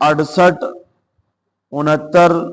68, 69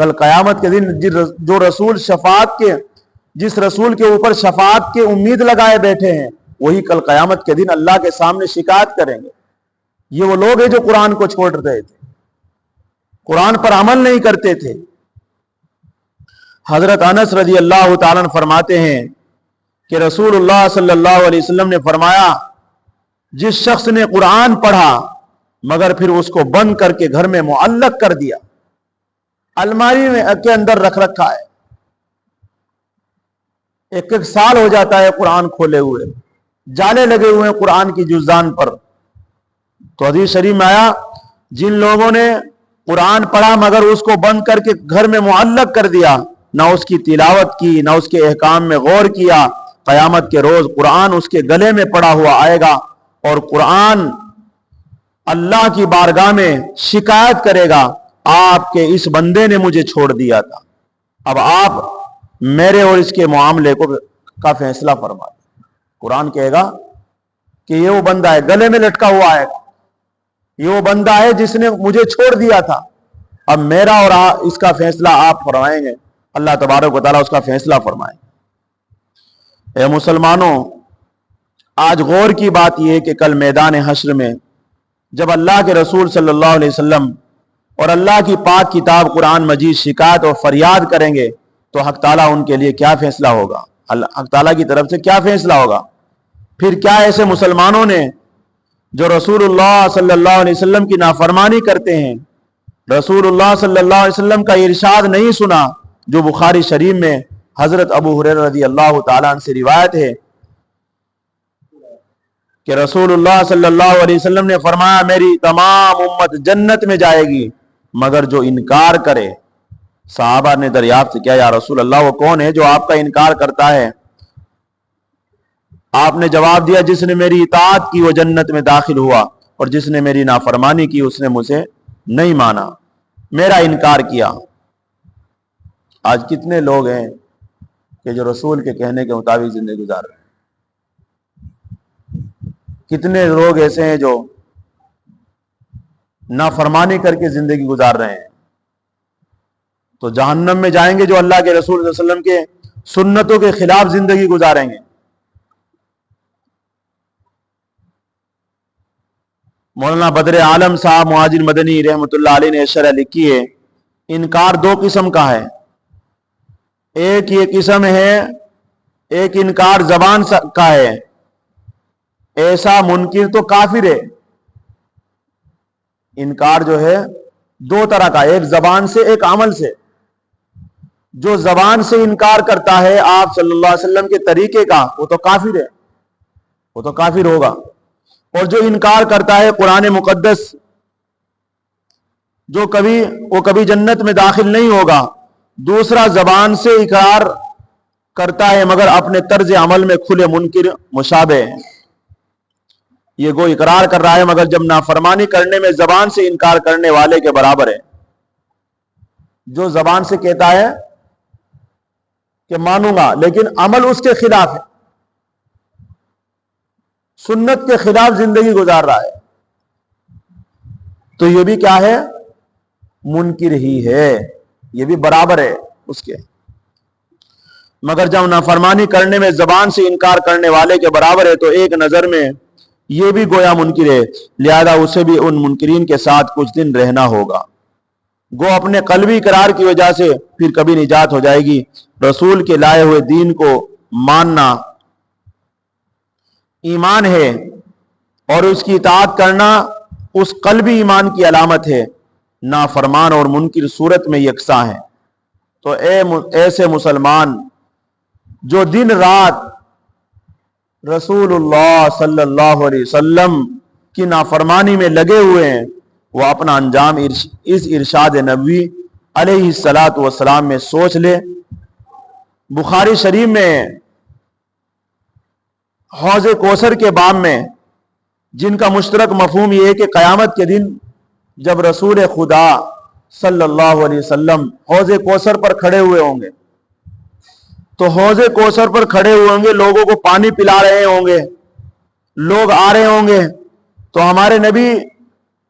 کل قیامت کے دن جو رسول شفاعت کے جس رسول کے اوپر شفاعت کے امید لگائے بیٹھے ہیں وہی کل قیامت کے دن اللہ کے سامنے شکایت کریں گے. یہ وہ لوگ ہیں جو قرآن کو چھوڑ رہے تھے, قرآن پر عمل نہیں کرتے تھے. حضرت انس رضی اللہ تعالیٰ عنہ فرماتے ہیں کہ رسول اللہ صلی اللہ علیہ وسلم نے فرمایا جس شخص نے قرآن پڑھا مگر پھر اس کو بند کر کے گھر میں معلق کر دیا, الماری میں کے اندر رکھ رکھا ہے, ایک ایک سال ہو جاتا ہے قرآن کھولے ہوئے, جالے لگے ہوئے ہیں قرآن کی جزدان پر, تو حدیث شریف میں آیا جن لوگوں نے قرآن پڑھا مگر اس کو بند کر کے گھر میں معلق کر دیا, نہ اس کی تلاوت کی نہ اس کے احکام میں غور کیا, قیامت کے روز قرآن اس کے گلے میں پڑا ہوا آئے گا اور قرآن اللہ کی بارگاہ میں شکایت کرے گا آپ کے اس بندے نے مجھے چھوڑ دیا تھا, اب آپ میرے اور اس کے معاملے کا فیصلہ فرما دیں. قرآن کہے گا کہ یہ وہ بندہ ہے گلے میں لٹکا ہوا ہے, یہ وہ بندہ ہے جس نے مجھے چھوڑ دیا تھا, اب میرا اور اس کا فیصلہ آپ فرمائیں گے. اللہ تبارک و تعالیٰ اس کا فیصلہ فرمائیں. اے مسلمانوں, آج غور کی بات یہ ہے کہ کل میدان حشر میں جب اللہ کے رسول صلی اللہ علیہ وسلم اور اللہ کی پاک کتاب قرآن مجید شکایت اور فریاد کریں گے تو حق تعالیٰ ان کے لیے کیا فیصلہ ہوگا, حق تعالیٰ کی طرف سے کیا فیصلہ ہوگا. پھر کیا ایسے مسلمانوں نے جو رسول اللہ صلی اللہ علیہ وسلم کی نافرمانی کرتے ہیں, رسول اللہ صلی اللہ علیہ وسلم کا ارشاد نہیں سنا جو بخاری شریف میں حضرت ابو ہریرہ رضی اللہ تعالیٰ عنہ سے روایت ہے کہ رسول اللہ صلی اللہ علیہ وسلم نے فرمایا میری تمام امت جنت میں جائے گی مگر جو انکار کرے. صحابہ نے دریافت کیا یا رسول اللہ وہ کون ہے جو آپ کا انکار کرتا ہے؟ آپ نے جواب دیا جس نے میری اطاعت کی وہ جنت میں داخل ہوا اور جس نے میری نافرمانی کی اس نے مجھے نہیں مانا, میرا انکار کیا. آج کتنے لوگ ہیں کہ جو رسول کے کہنے کے مطابق زندگی گزار رہے ہیں, کتنے لوگ ایسے ہیں جو نافرمانی کر کے زندگی گزار رہے ہیں, تو جہنم میں جائیں گے جو اللہ کے رسول صلی اللہ علیہ وسلم کے سنتوں کے خلاف زندگی گزاریں گے. مولانا بدر عالم صاحب مہاجر مدنی رحمۃ اللہ علیہ نے شرح لکھی ہے, انکار دو قسم کا ہے. ایک یہ قسم ہے, ایک انکار زبان کا ہے, ایسا منکر تو کافر ہے. انکار جو ہے دو طرح کا, ایک زبان سے ایک عمل سے. جو زبان سے انکار کرتا ہے آپ صلی اللہ علیہ وسلم کے طریقے کا وہ تو کافر ہے, وہ تو کافر ہوگا. اور جو انکار کرتا ہے قرآن مقدس جو کبھی جنت میں داخل نہیں ہوگا. دوسرا زبان سے اقرار کرتا ہے مگر اپنے طرز عمل میں کھلے منکر مشابہ ہے. یہ گو اقرار کر رہا ہے مگر جب نافرمانی کرنے میں زبان سے انکار کرنے والے کے برابر ہے. جو زبان سے کہتا ہے کہ مانوں گا لیکن عمل اس کے خلاف ہے, سنت کے خلاف زندگی گزار رہا ہے, تو یہ بھی کیا ہے, منکر ہی ہے, یہ بھی برابر ہے اس کے. مگر جب نافرمانی کرنے میں زبان سے انکار کرنے والے کے برابر ہے تو ایک نظر میں یہ بھی گویا منکر ہے, لہذا اسے بھی ان منکرین کے ساتھ کچھ دن رہنا ہوگا. گو اپنے قلبی اقرار کی وجہ سے پھر کبھی نجات ہو جائے گی. رسول کے لائے ہوئے دین کو ماننا ایمان ہے اور اس کی اطاعت کرنا اس قلبی ایمان کی علامت ہے. نافرمان اور منکر صورت میں یکساں ہیں. تو ایسے مسلمان جو دن رات رسول اللہ صلی اللہ علیہ وسلم کی نافرمانی میں لگے ہوئے ہیں وہ اپنا انجام اس ارشاد نبوی علیہ الصلوۃ والسلام میں سوچ لے. بخاری شریف میں حوض کوثر کے باب میں جن کا مشترک مفہوم یہ ہے کہ قیامت کے دن جب رسول خدا صلی اللہ علیہ وسلم حوض کوثر پر کھڑے ہوئے ہوں گے تو حوض کوثر پر کھڑے ہوئے ہوں گے, لوگوں کو پانی پلا رہے ہوں گے, لوگ آ رہے ہوں گے, تو ہمارے نبی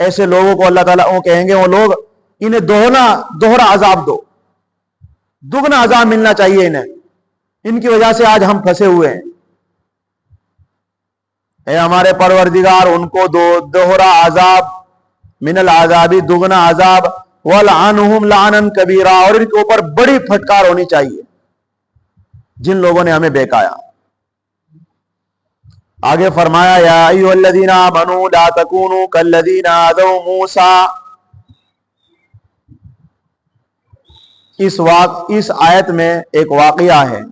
ایسے لوگوں کو اللہ تعالیٰ وہ کہیں گے وہ لوگ انہیں دوہرا عذاب دو، دگنا عذاب ملنا چاہیے انہیں، ان کی وجہ سے آج ہم پھنسے ہوئے ہیں۔ اے ہمارے پروردگار ان کو دو دوہرا عذاب، من العذابی دگنا عذاب، وَلْعَنْهُمْ لَعْنًا كَبِيرًا، اور ان کے اوپر بڑی پھٹکار ہونی چاہیے جن لوگوں نے ہمیں بہکایا۔ آگے فرمایا یا ایھا الذین آمنوا لا تکونوا کالذین آذوا موسیٰ، اس آیت میں ایک واقعہ ہے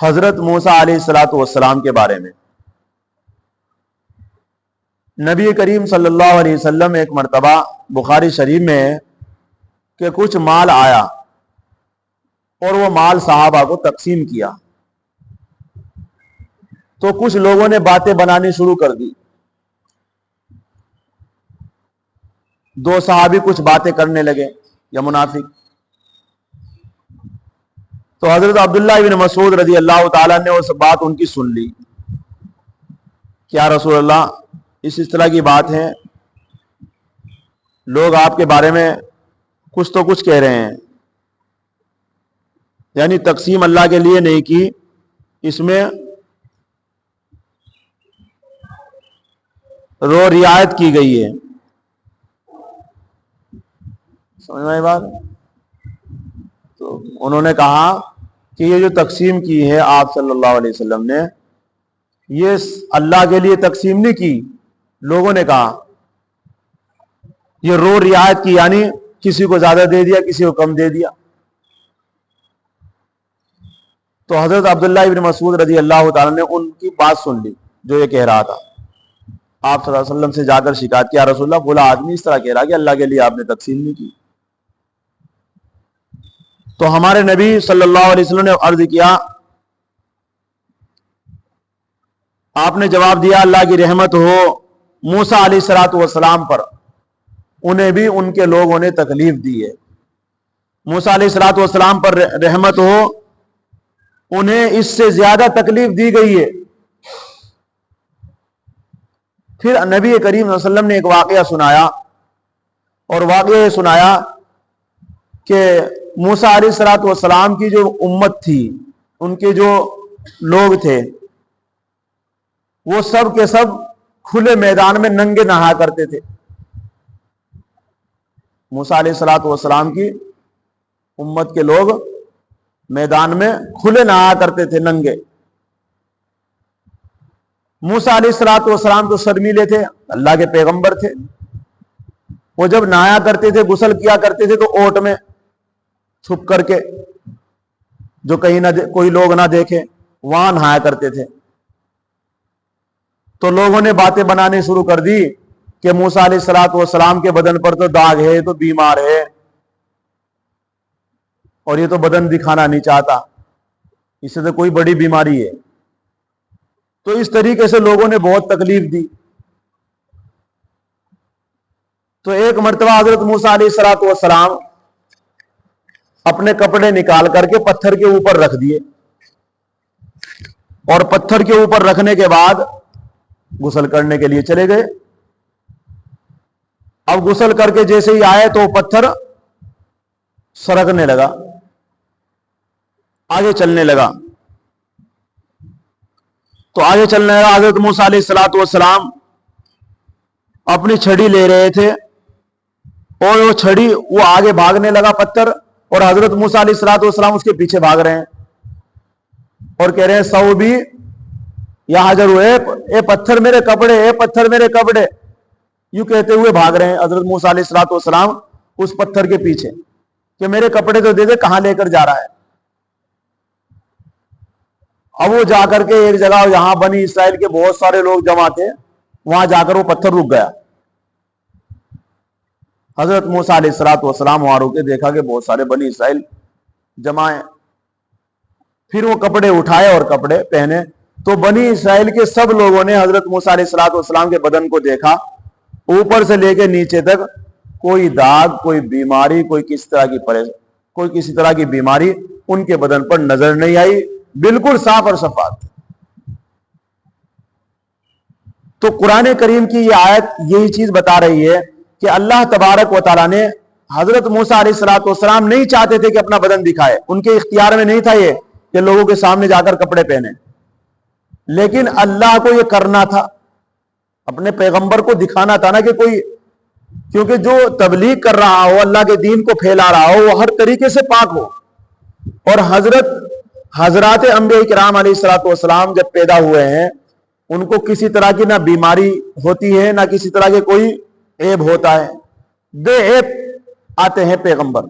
حضرت موسیٰ علیہ السلام کے بارے میں۔ نبی کریم صلی اللہ علیہ وسلم ایک مرتبہ بخاری شریف میں ہے کہ کچھ مال آیا اور وہ مال صحابہ کو تقسیم کیا، تو کچھ لوگوں نے باتیں بنانی شروع کر دی، دو صحابی کچھ باتیں کرنے لگے یا منافق، تو حضرت عبداللہ بن مسعود رضی اللہ تعالیٰ نے اس بات ان کی سن لی، کیا رسول اللہ اس طرح کی بات ہے، لوگ آپ کے بارے میں کچھ تو کچھ کہہ رہے ہیں، یعنی تقسیم اللہ کے لیے نہیں کی، اس میں رعایت کی گئی ہے، سمجھ میں آئی بات؟ تو انہوں نے کہا کہ یہ جو تقسیم کی ہے آپ صلی اللہ علیہ وسلم نے، یہ اللہ کے لیے تقسیم نہیں کی، لوگوں نے کہا یہ رعایت کی، یعنی کسی کو زیادہ دے دیا کسی کو کم دے دیا۔ تو حضرت عبداللہ ابن مسعود رضی اللہ تعالیٰ نے ان کی بات سن لی جو یہ کہہ رہا تھا، آپ صلی اللہ علیہ وسلم سے جا کر شکایت کیا، رسول اللہ بھلا آدمی اس طرح کہہ رہا کہ اللہ کے لیے آپ نے تقسیم نہیں کی۔ تو ہمارے نبی صلی اللہ علیہ وسلم نے عرض کیا، آپ نے جواب دیا اللہ کی رحمت ہو موسیٰ علیہ السلام پر، انہیں بھی ان کے لوگوں نے تکلیف دی ہے، موسیٰ علیہ السلام پر رحمت ہو، انہیں اس سے زیادہ تکلیف دی گئی ہے۔ پھر نبی کریم صلی اللہ علیہ وسلم نے ایک واقعہ سنایا، اور واقعہ یہ سنایا کہ موسیٰ علیہ السلام کی جو امت تھی، ان کے جو لوگ تھے، وہ سب کے سب کھلے میدان میں ننگے نہایا کرتے تھے۔ موسیٰ علیہ السلام کی امت کے لوگ میدان میں کھلے نہایا کرتے تھے، ننگے۔ موسیٰ علیہ السلام تو شرمیلے تھے، اللہ کے پیغمبر تھے، وہ جب نہایا کرتے تھے، غسل کیا کرتے تھے تو اوٹ میں چھپ کر کے، جو کہیں کوئی لوگ نہ دیکھے، وہاں نہایا کرتے تھے۔ تو لوگوں نے باتیں بنانے شروع کر دی کہ موسیٰ علیہ السلام کے بدن پر تو داغ ہے، تو بیمار ہے، اور یہ تو بدن دکھانا نہیں چاہتا، اس سے تو کوئی بڑی بیماری ہے۔ تو اس طریقے سے لوگوں نے بہت تکلیف دی۔ تو ایک مرتبہ حضرت موسیٰ علیہ السلام اپنے کپڑے نکال کر کے پتھر کے اوپر رکھ دیے، اور پتھر کے اوپر رکھنے کے بعد غسل کرنے کے لیے چلے گئے۔ اب غسل کر کے جیسے ہی آئے تو پتھر سرکنے لگا، آگے چلنے لگا۔ تو آگے چلنے لگا، حضرت موسیٰ علیہ السلام اپنی چھڑی لے رہے تھے، اور وہ چھڑی وہ آگے بھاگنے لگا پتھر، اور حضرت موسیٰ علیہ السلام اس کے پیچھے بھاگ رہے ہیں، اور کہہ رہے ہیں سو بھی یا حجر، اے پتھر میرے کپڑے، اے پتھر میرے کپڑے، یوں کہتے ہوئے بھاگ رہے ہیں حضرت موسیٰ علیہ السلام اس پتھر کے پیچھے کہ میرے کپڑے تو دے دے، کہاں لے کر جا رہا ہے۔ اب وہ جا کر کے ایک جگہ، یہاں بنی اسرائیل کے بہت سارے لوگ جمع تھے، وہاں جا کر وہ پتھر رک گیا۔ حضرت موسیٰ علیہ السلام وہاں رکے، دیکھا کہ بہت سارے بنی اسرائیل جمع ہیں۔ پھر وہ کپڑے اٹھائے اور کپڑے پہنے، تو بنی اسرائیل کے سب لوگوں نے حضرت موسیٰ علیہ السلام کے بدن کو دیکھا، اوپر سے لے کے نیچے تک کوئی داغ، کوئی بیماری، کوئی کسی طرح کی بیماری ان کے بدن پر نظر نہیں آئی، بالکل صاف اور شفاف۔ تو قرآن کریم کی یہ آیت یہی چیز بتا رہی ہے کہ اللہ تبارک و تعالیٰ نے حضرت موسیٰ علیہ السلام نہیں چاہتے تھے کہ اپنا بدن دکھائے، ان کے اختیار میں نہیں تھا یہ کہ لوگوں کے سامنے جا کر کپڑے پہنے، لیکن اللہ کو یہ کرنا تھا، اپنے پیغمبر کو دکھانا تھا نا کہ کوئی، کیونکہ جو تبلیغ کر رہا ہو، اللہ کے دین کو پھیلا رہا ہو، وہ ہر طریقے سے پاک ہو۔ اور حضرات انبیاء کرام علیہ السلام جب پیدا ہوئے ہیں، ان کو کسی طرح کی نہ بیماری ہوتی ہے، نہ کسی طرح کے کوئی عیب ہوتا ہے، بے عیب آتے ہیں پیغمبر۔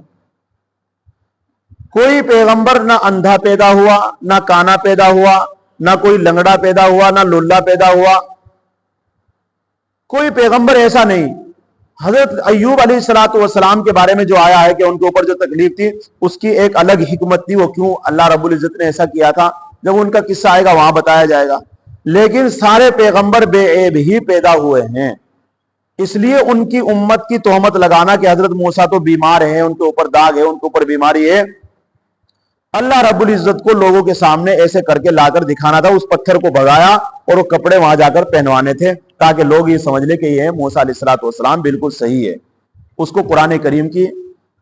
کوئی پیغمبر نہ اندھا پیدا ہوا، نہ کانا پیدا ہوا، نہ کوئی لنگڑا پیدا ہوا، نہ للا پیدا ہوا، کوئی پیغمبر ایسا نہیں۔ حضرت ایوب علیہ السلام کے بارے میں جو آیا ہے کہ ان کے اوپر جو تکلیف تھی، اس کی ایک الگ حکمت تھی، وہ کیوں اللہ رب العزت نے ایسا کیا تھا، جب ان کا قصہ آئے گا وہاں بتایا جائے گا۔ لیکن سارے پیغمبر بے عیب ہی پیدا ہوئے ہیں، اس لیے ان کی امت کی تہمت لگانا کہ حضرت موسیٰ تو بیمار ہیں، ان کے اوپر داغ ہے، ان کے اوپر بیماری ہے، اللہ رب العزت کو لوگوں کے سامنے ایسے کر کے لا کر دکھانا تھا۔ اس پتھر کو بھگایا اور وہ کپڑے وہاں جا کر پہنوانے تھے تاکہ لوگ یہ سمجھ لیں کہ یہ موسیٰ علیہ السلام بالکل صحیح ہے۔ اس کو قرآن کریم کی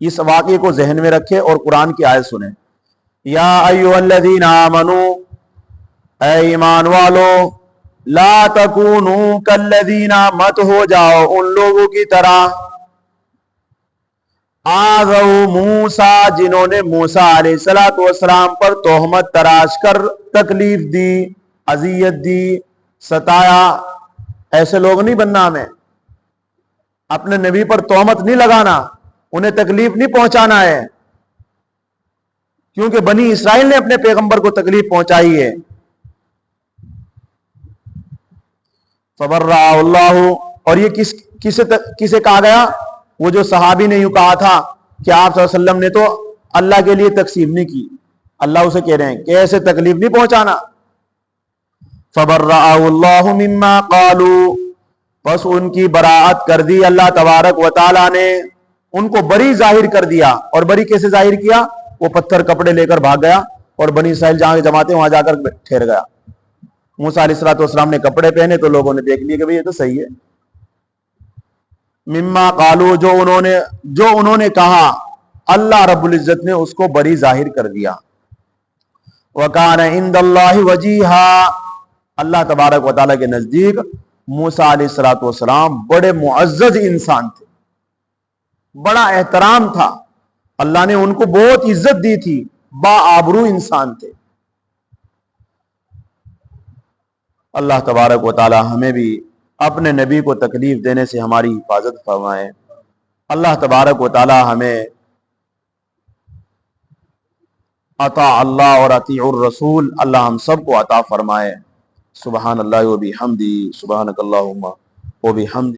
اس واقعے کو ذہن میں رکھے اور قرآن کی آیت سنیں۔ یا ایھا الذین آمنو، اے ایمان والو، لا تکونوا کالذین، مت ہو جاؤ ان لوگوں کی طرح، آذوا موسیٰ، جنہوں نے موسیٰ علیہ السلام پر تہمت تراش کر تکلیف دی، اذیت دی، ستایا۔ ایسے لوگ نہیں بننا ہمیں، اپنے نبی پر تہمت نہیں لگانا، انہیں تکلیف نہیں پہنچانا ہے، کیونکہ بنی اسرائیل نے اپنے پیغمبر کو تکلیف پہنچائی ہے۔ فبرأہ اللہ، اور یہ کسے کہا گیا؟ وہ جو صحابی نے یوں کہا تھا کہ آپ صلی اللہ علیہ وسلم نے تو اللہ کے لیے تقسیم نہیں کی، اللہ اسے کہہ رہے ہیں کہ ایسے تکلیف نہیں پہنچانا۔ فبرأہ اللہ مما قالوا، بس ان کی براعت کر دی اللہ تبارک و تعالی نے، ان کو بری ظاہر کر دیا۔ اور بری کیسے ظاہر کیا؟ وہ پتھر کپڑے لے کر بھاگ گیا اور بنی اسرائیل جہاں جماعتیں وہاں جا کر ٹھہر گیا۔ موسیٰ علیہ السلام نے کپڑے پہنے تو لوگوں نے دیکھ لیا کہ بھئی یہ تو صحیح ہے۔ مما قالوا، جو انہوں نے کہا، اللہ رب العزت نے اس کو بری ظاہر کر دیا۔ وَكَانَ عِندَ اللَّهِ وَجِيهًا، اللہ تبارک و تعالیٰ کے نزدیک موسیٰ علیہ السلام بڑے معزز انسان تھے، بڑا احترام تھا، اللہ نے ان کو بہت عزت دی تھی، با آبرو انسان تھے۔ اللہ تبارک و تعالی ہمیں بھی اپنے نبی کو تکلیف دینے سے ہماری حفاظت فرمائے۔ اللہ تبارک و تعالی ہمیں اطاع اللہ اور اطیع الرسول، اللہ ہم سب کو عطا فرمائے۔ سبحان اللہ و بحمدہ، سبحانک اللہم و بحمدہ۔